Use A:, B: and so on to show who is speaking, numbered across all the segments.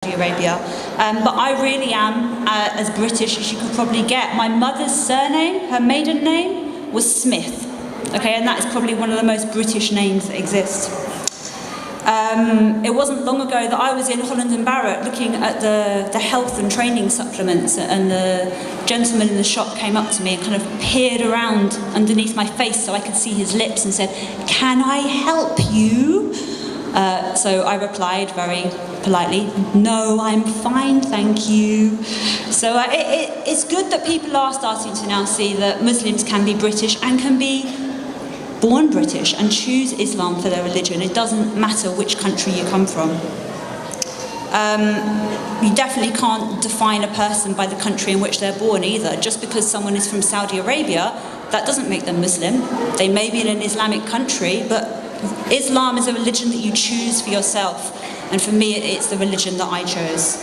A: Saudi Arabia, but I really am as British as you could probably get. My mother's surname, her maiden name, was Smith, okay, and that is probably one of the most British names that exist. It wasn't long ago that I was in Holland and Barrett looking at the health and training supplements, and the gentleman in the shop came up to me and kind of peered around underneath my face so I could see his lips and said, "Can I help you?" So I replied very politely, "No, I'm fine, thank you." So it's good that people are starting to now see that Muslims can be British and can be born British and choose Islam for their religion. It doesn't matter which country you come from. You definitely can't define a person by the country in which they're born either. Just because someone is from Saudi Arabia, that doesn't make them Muslim. They may be in an Islamic country, but Islam is a religion that you choose for yourself. And for me, it's the religion that I chose.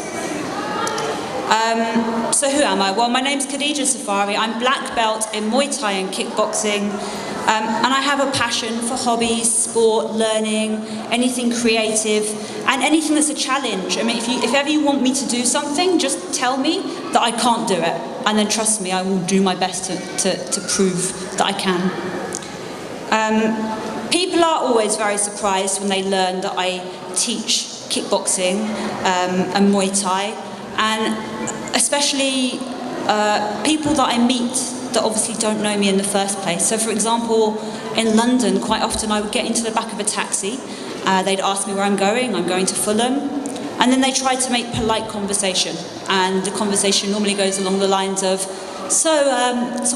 A: So who am I? Well, my name's Khadija Safari. I'm black belt in Muay Thai and kickboxing. And I have a passion for hobbies, sport, learning, anything creative, and anything that's a challenge. I mean, if ever you want me to do something, just tell me that I can't do it. And then trust me, I will do my best to prove that I can. People are always very surprised when they learn that I teach kickboxing and Muay Thai, and especially people that I meet that obviously don't know me in the first place. So for example, in London, quite often I would get into the back of a taxi, they'd ask me where I'm going to Fulham, and then they try to make polite conversation, and the conversation normally goes along the lines of, so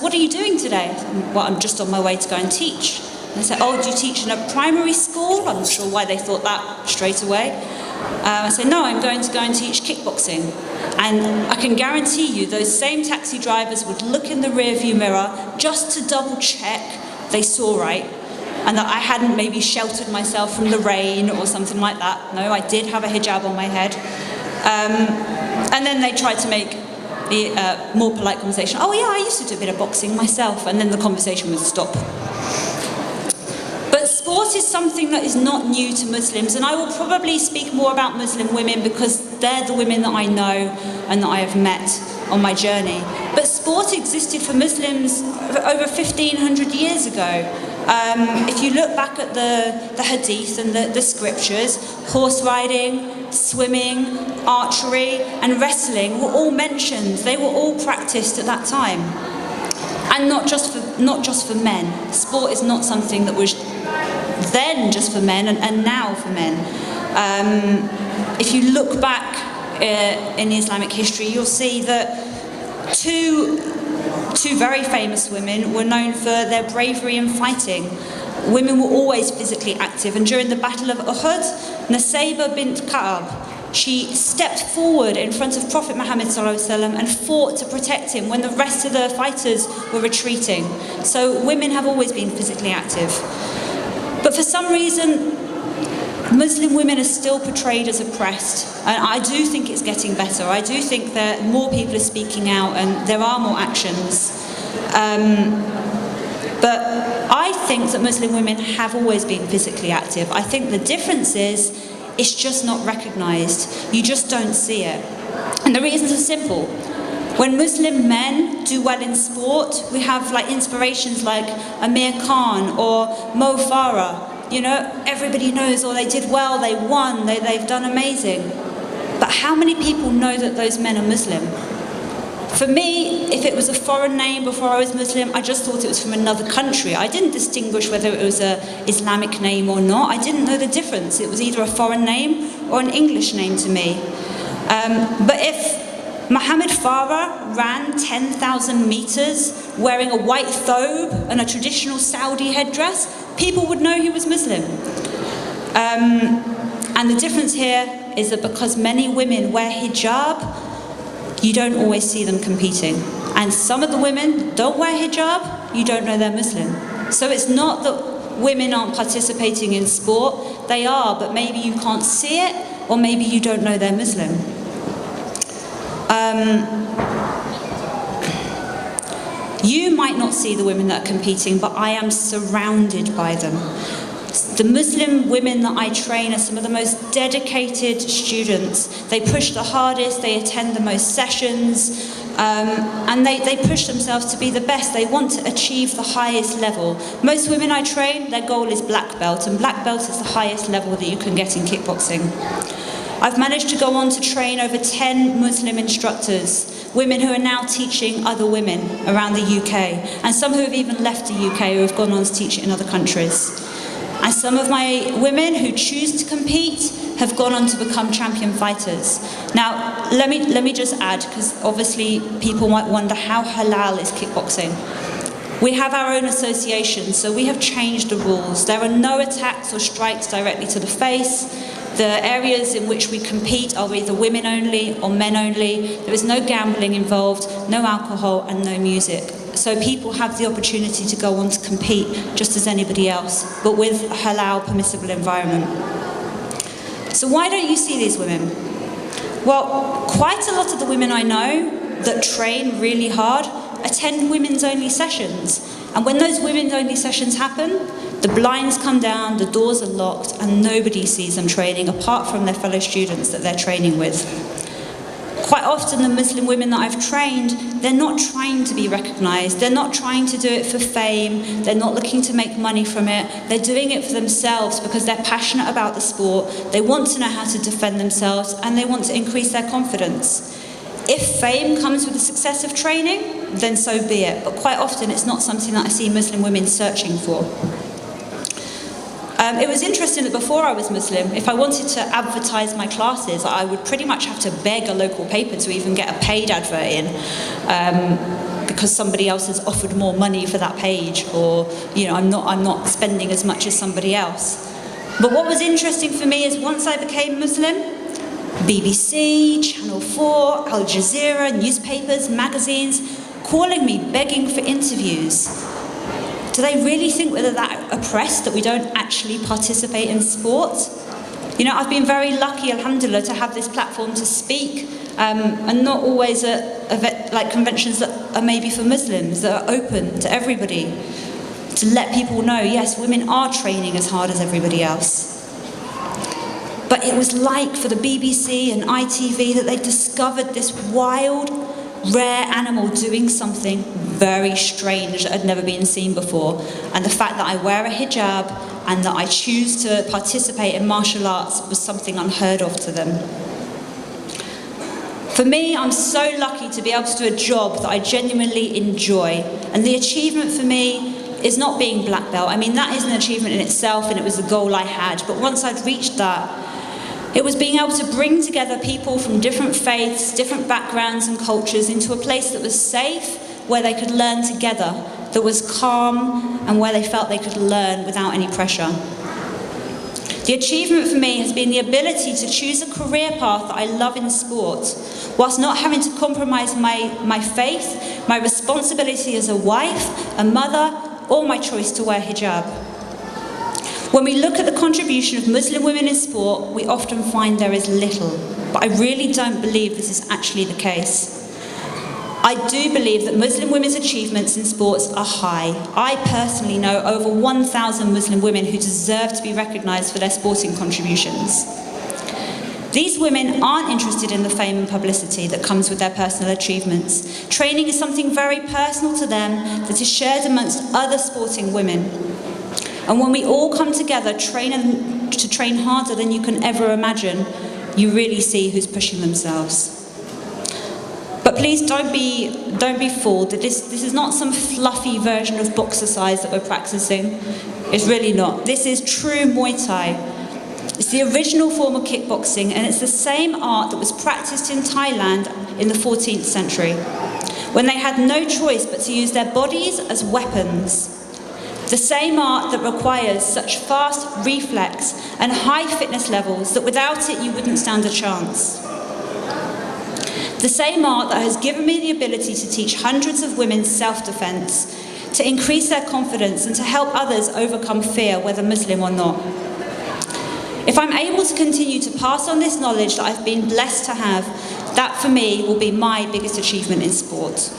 A: what are you doing today? Well, I'm just on my way to go and teach. They say, "Oh, do you teach in a primary school?" I'm not sure why they thought that straight away. I say, "No, I'm going to go and teach kickboxing." And I can guarantee you those same taxi drivers would look in the rearview mirror just to double check they saw right, and that I hadn't maybe sheltered myself from the rain or something like that. No, I did have a hijab on my head. And then they tried to make the more polite conversation. "Oh yeah, I used to do a bit of boxing myself," and then the conversation would stop. But sport is something that is not new to Muslims, and I will probably speak more about Muslim women because they're the women that I know and that I have met on my journey. But sport existed for Muslims over 1,500 years ago. If you look back at the hadith and the scriptures, horse riding, swimming, archery and wrestling were all mentioned. They were all practiced at that time. And not just for men. Sport is not something that was then just for men and now for men. If you look back in Islamic history, you'll see that two very famous women were known for their bravery in fighting. Women were always physically active, and during the Battle of Uhud, Nusayba bint Ka'ab, she stepped forward in front of Prophet Muhammad ﷺ and fought to protect him when the rest of the fighters were retreating. So women have always been physically active. But for some reason, Muslim women are still portrayed as oppressed. And I do think it's getting better. I do think that more people are speaking out and there are more actions. But I think that Muslim women have always been physically active. I think the difference is it's just not recognised. You just don't see it. And the reasons are simple. When Muslim men do well in sport, we have like inspirations like Amir Khan or Mo Farah. You know, everybody knows, or they did well, they won, they've done amazing. But how many people know that those men are Muslim? For me, if it was a foreign name before I was Muslim, I just thought it was from another country. I didn't distinguish whether it was an Islamic name or not. I didn't know the difference. It was either a foreign name or an English name to me. But if Muhammad Farah ran 10,000 meters wearing a white thobe and a traditional Saudi headdress, people would know he was Muslim. And the difference here is that because many women wear hijab, you don't always see them competing. And some of the women don't wear hijab, you don't know they're Muslim. So it's not that women aren't participating in sport, they are, but maybe you can't see it, or maybe you don't know they're Muslim. You might not see the women that are competing, but I am surrounded by them. The Muslim women that I train are some of the most dedicated students. They push the hardest, they attend the most sessions, and they push themselves to be the best. They want to achieve the highest level. Most women I train, their goal is black belt, and black belt is the highest level that you can get in kickboxing. I've managed to go on to train over 10 Muslim instructors, women who are now teaching other women around the UK, and some who have even left the UK who have gone on to teach in other countries. And some of my women who choose to compete have gone on to become champion fighters. Now, let me just add, because obviously people might wonder, how halal is kickboxing? We have our own association, so we have changed the rules. There are no attacks or strikes directly to the face. The areas in which we compete are either women only or men only. There is no gambling involved, no alcohol, and no music. So people have the opportunity to go on to compete just as anybody else, but with a halal permissible environment. So why don't you see these women? Well, quite a lot of the women I know that train really hard attend women's only sessions. And when those women's only sessions happen, the blinds come down, the doors are locked, and nobody sees them training apart from their fellow students that they're training with. Quite often the Muslim women that I've trained, they're not trying to be recognised, they're not trying to do it for fame, they're not looking to make money from it, they're doing it for themselves because they're passionate about the sport, they want to know how to defend themselves, and they want to increase their confidence. If fame comes with the success of training, then so be it, but quite often it's not something that I see Muslim women searching for. It was interesting that before I was Muslim, if I wanted to advertise my classes, I would pretty much have to beg a local paper to even get a paid advert in, because somebody else has offered more money for that page, or I'm not spending as much as somebody else. But what was interesting for me is once I became Muslim, BBC, Channel 4, Al Jazeera, newspapers, magazines, calling me, begging for interviews. Do they really think we're that oppressed that we don't actually participate in sport? I've been very lucky, alhamdulillah, to have this platform to speak, and not always at conventions that are maybe for Muslims, that are open to everybody, to let people know, yes, women are training as hard as everybody else. But it was like for the BBC and ITV that they discovered this wild, rare animal doing something very strange that had never been seen before. And the fact that I wear a hijab and that I choose to participate in martial arts was something unheard of to them. For me, I'm so lucky to be able to do a job that I genuinely enjoy. And the achievement for me is not being black belt. I mean, that is an achievement in itself, and it was the goal I had. But once I'd reached that, it was being able to bring together people from different faiths, different backgrounds and cultures into a place that was safe, where they could learn together, that was calm, and where they felt they could learn without any pressure. The achievement for me has been the ability to choose a career path that I love in sport, whilst not having to compromise my faith, my responsibility as a wife, a mother, or my choice to wear hijab. When we look at the contribution of Muslim women in sport, we often find there is little, but I really don't believe this is actually the case. I do believe that Muslim women's achievements in sports are high. I personally know over 1,000 Muslim women who deserve to be recognised for their sporting contributions. These women aren't interested in the fame and publicity that comes with their personal achievements. Training is something very personal to them that is shared amongst other sporting women. And when we all come together to train harder than you can ever imagine, you really see who's pushing themselves. But please don't be fooled that this is not some fluffy version of boxercise that we're practicing. It's really not. This is true Muay Thai. It's the original form of kickboxing, and it's the same art that was practiced in Thailand in the 14th century, when they had no choice but to use their bodies as weapons. The same art that requires such fast reflex and high fitness levels that without it you wouldn't stand a chance. The same art that has given me the ability to teach hundreds of women self-defense, to increase their confidence and to help others overcome fear, whether Muslim or not. If I'm able to continue to pass on this knowledge that I've been blessed to have, that for me will be my biggest achievement in sport.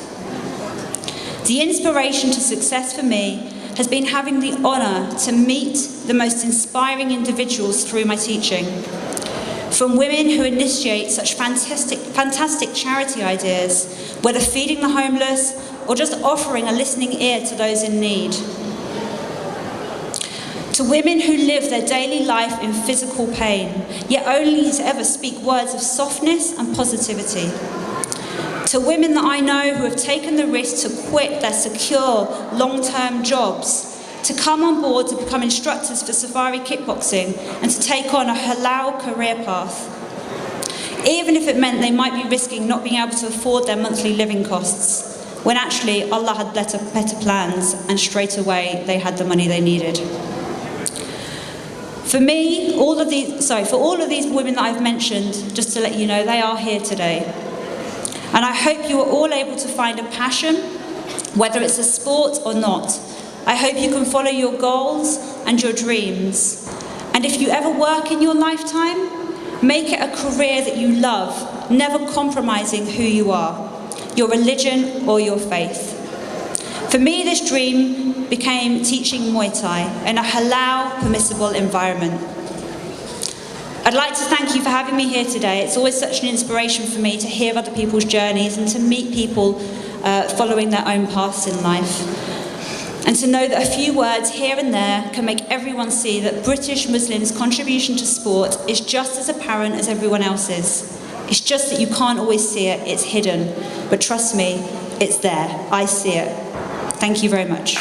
A: The inspiration to success for me has been having the honour to meet the most inspiring individuals through my teaching. From women who initiate such fantastic charity ideas, whether feeding the homeless or just offering a listening ear to those in need. To women who live their daily life in physical pain, yet only to ever speak words of softness and positivity. To women that I know who have taken the risk to quit their secure, long-term jobs, to come on board to become instructors for Safari kickboxing and to take on a halal career path. Even if it meant they might be risking not being able to afford their monthly living costs, when actually Allah had better plans and straight away they had the money they needed. For all of these women that I've mentioned, just to let you know, they are here today. And I hope you are all able to find a passion, whether it's a sport or not. I hope you can follow your goals and your dreams. And if you ever work in your lifetime, make it a career that you love, never compromising who you are, your religion or your faith. For me, this dream became teaching Muay Thai in a halal, permissible environment. I'd like to thank you for having me here today. It's always such an inspiration for me to hear other people's journeys and to meet people following their own paths in life. And to know that a few words here and there can make everyone see that British Muslims' contribution to sport is just as apparent as everyone else's. It's just that you can't always see it, it's hidden. But trust me, it's there. I see it. Thank you very much.